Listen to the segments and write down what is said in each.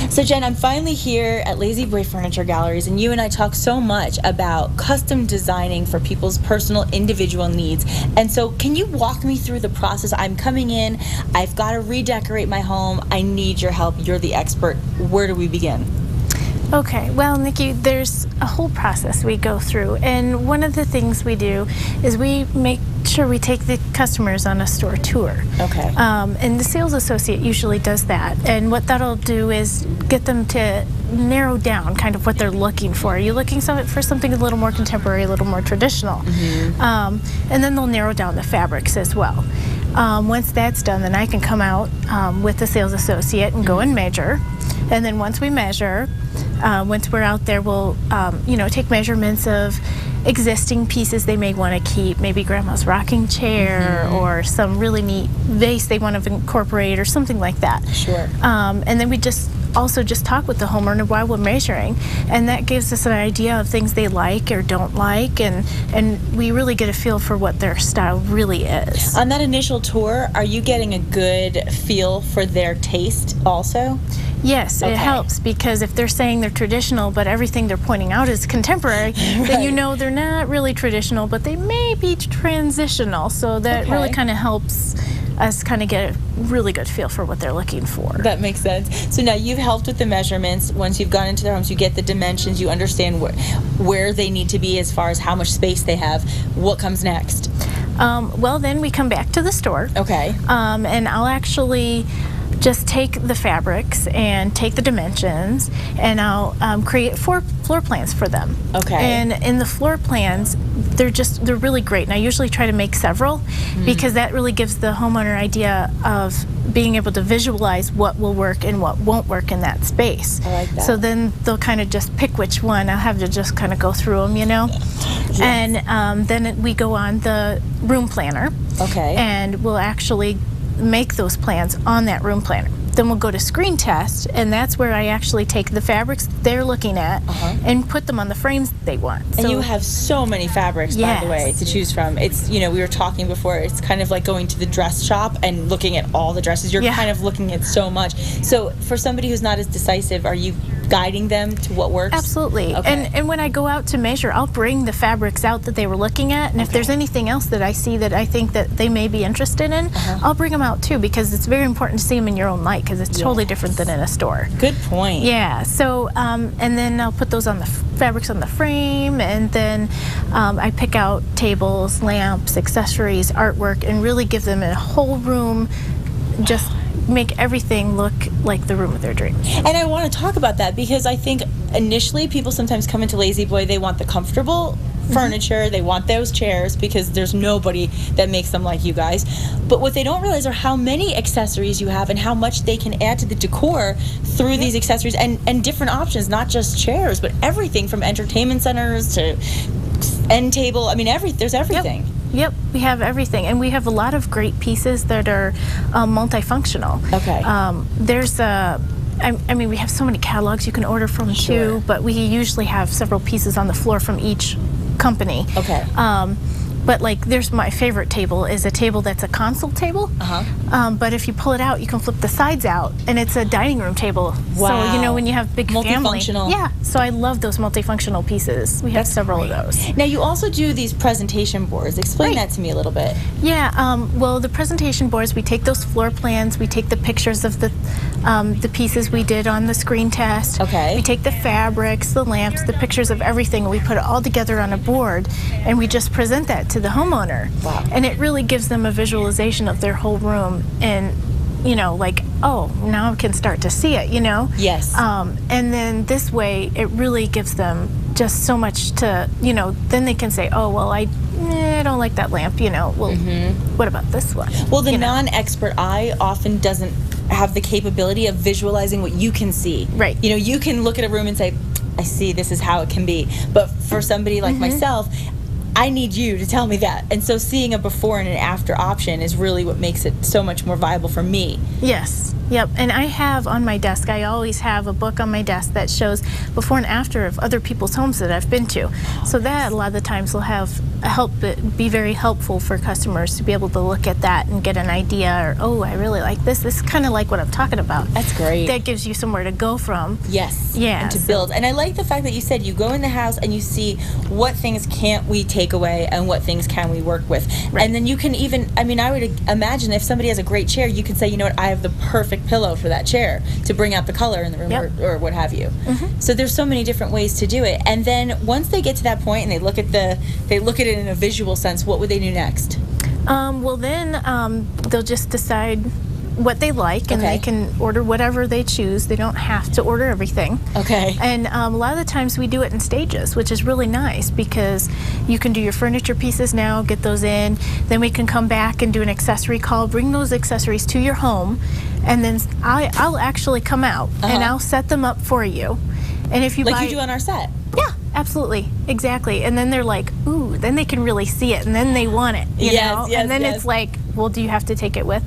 So Jen, I'm finally here at Lazy Boy Furniture Galleries, and you and I talk so much about custom designing for people's personal individual needs. And so can you walk me through the process? I'm coming in, I've got to redecorate my home, I need your help, you're the expert. Where do we begin? Okay, well, Nikki, there's a whole process we go through, and one of the things we do is we make sure we take the customers on a store tour. Okay. And the sales associate usually does that, and what that'll do is get them to narrow down kind of what they're looking for. Are you looking for something a little more contemporary, a little more traditional? And then they'll narrow down the fabrics as well. Once that's done, then I can come out with the sales associate and go and measure. And then once we measure, once we're out there, we'll take measurements of existing pieces they may want to keep, maybe grandma's rocking chair or some really neat vase they want to incorporate or something like that. Sure. And then we just talk with the homeowner while we're measuring, and that gives us an idea of things they like or don't like, and we really get a feel for what their style really is. On that initial tour, are you getting a good feel for their taste also? Yes, it helps, because if they're saying they're traditional but everything they're pointing out is contemporary, then you know they're not really traditional, but they may be transitional, so that really kind of helps us kind of get a really good feel for what they're looking for. That makes sense. So now you've helped with the measurements. Once you've gone into their homes, you get the dimensions, you understand where they need to be as far as how much space they have. What comes next? Well, then we come back to the store. Okay. And I'll actually just take the fabrics and take the dimensions, and I'll create 4 floor plans for them. Okay. And in the floor plans, they're really great. And I usually try to make several because that really gives the homeowner idea of being able to visualize what will work and what won't work in that space. I like that. So then they'll kind of just pick which one. I'll have to just kind of go through them, Yes. And then we go on the room planner. Okay. And we'll actually make those plans on that room planner. Then we'll go to screen test, and that's where I actually take the fabrics they're looking at and put them on the frames they want. And you have so many fabrics, by the way, to choose from. It's, we were talking before, it's kind of like going to the dress shop and looking at all the dresses. You're kind of looking at so much. So for somebody who's not as decisive, are you guiding them to what works? Absolutely. Okay. And when I go out to measure, I'll bring the fabrics out that they were looking at, and if there's anything else that I see that I think that they may be interested in, I'll bring them out too, because it's very important to see them in your own light, because it's totally different than in a store. Good point. Yeah. So and then I'll put those on the fabrics on the frame, and then I pick out tables, lamps, accessories, artwork, and really give them a whole room, just make everything look like the room of their dreams. And I want to talk about that, because I think initially people sometimes come into Lazy Boy, they want the comfortable furniture, they want those chairs, because there's nobody that makes them like you guys. But what they don't realize are how many accessories you have and how much they can add to the decor through these accessories and different options, not just chairs, but everything from entertainment centers to end table. I mean, there's everything. Yep, we have everything, and we have a lot of great pieces that are multifunctional. Okay. I mean, we have so many catalogs you can order from too, but we usually have several pieces on the floor from each company. Okay. But like, there's my favorite table is a table that's a console table. But if you pull it out, you can flip the sides out, and it's a dining room table. Wow. So when you have big family. Multifunctional. Yeah. So I love those multifunctional pieces. We have several of those. Now you also do these presentation boards. Explain that to me a little bit. Yeah. Well, the presentation boards, we take those floor plans, we take the pictures of the pieces we did on the screen test. Okay. We take the fabrics, the lamps, the pictures of everything, and we put it all together on a board, and we just present that to the homeowner. Wow. And it really gives them a visualization of their whole room, and like, oh, now I can start to see it, Yes. And then this way, it really gives them just so much to, then they can say, oh, well, I don't like that lamp, well, what about this one? Well, the non-expert eye often doesn't have the capability of visualizing what you can see. Right. You can look at a room and say, I see, this is how it can be. But for somebody like myself, I need you to tell me that. And so seeing a before and an after option is really what makes it so much more viable for me. Yes. Yep, and I have on my desk, I always have a book on my desk that shows before and after of other people's homes that I've been to. So that a lot of the times will be very helpful for customers to be able to look at that and get an idea, or, oh, I really like this. This is kind of like what I'm talking about. That's great. That gives you somewhere to go from. Yes. Yeah. And to build. And I like the fact that you said you go in the house and you see what things can't we take away and what things can we work with. Right. And then you can even, I mean, I would imagine if somebody has a great chair, you can say, you know what, I have the perfect pillow for that chair to bring out the color in the room. Yep. or what have you. So there's so many different ways to do it. And then once they get to that point and they look at it in a visual sense, what would they do next? Well, then they'll just decide what they like, and they can order whatever they choose. They don't have to order everything. Okay. And a lot of the times we do it in stages, which is really nice because you can do your furniture pieces now, get those in, then we can come back and do an accessory call, bring those accessories to your home, and then I'll actually come out and I'll set them up for you. And if you like buy, you do on our set. yeah, absolutely, exactly. And then they're like, ooh, then they can really see it, and then they want it, you know? Yes, and then yes. it's like, well, do you have to take it with?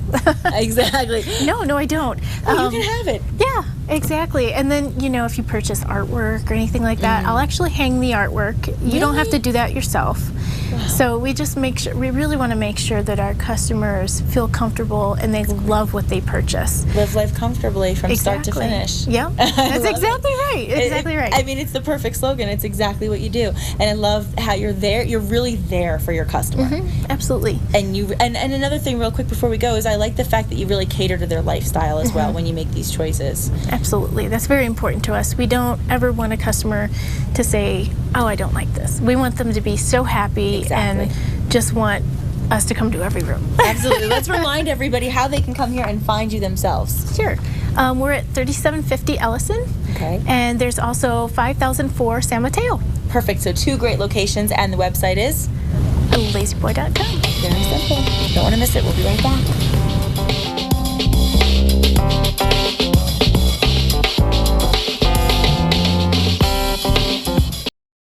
Exactly. No, I don't. Oh, you can have it. Yeah, exactly. And then, you know, if you purchase artwork or anything like that, I'll actually hang the artwork. You don't have to do that yourself. Wow. So we just we really want to make sure that our customers feel comfortable and they love what they purchase. Live life comfortably from start to finish. Yeah, that's exactly right. Exactly right. I mean, it's the perfect slogan. It's exactly what you do. And I love how you're there. You're really there for your customer. Absolutely. And and another thing real quick before we go is I like the fact that you really cater to their lifestyle as well when you make these choices. Absolutely. That's very important to us. We don't ever want a customer to say, oh, I don't like this. We want them to be so happy and just want us to come to every room. Absolutely. Let's remind everybody how they can come here and find you themselves. Sure. We're at 3750 Ellison. Okay. And there's also 5004 San Mateo. Perfect. So 2 great locations, and the website is lazyboy.com. Very simple. Don't want to miss it. We'll be right back.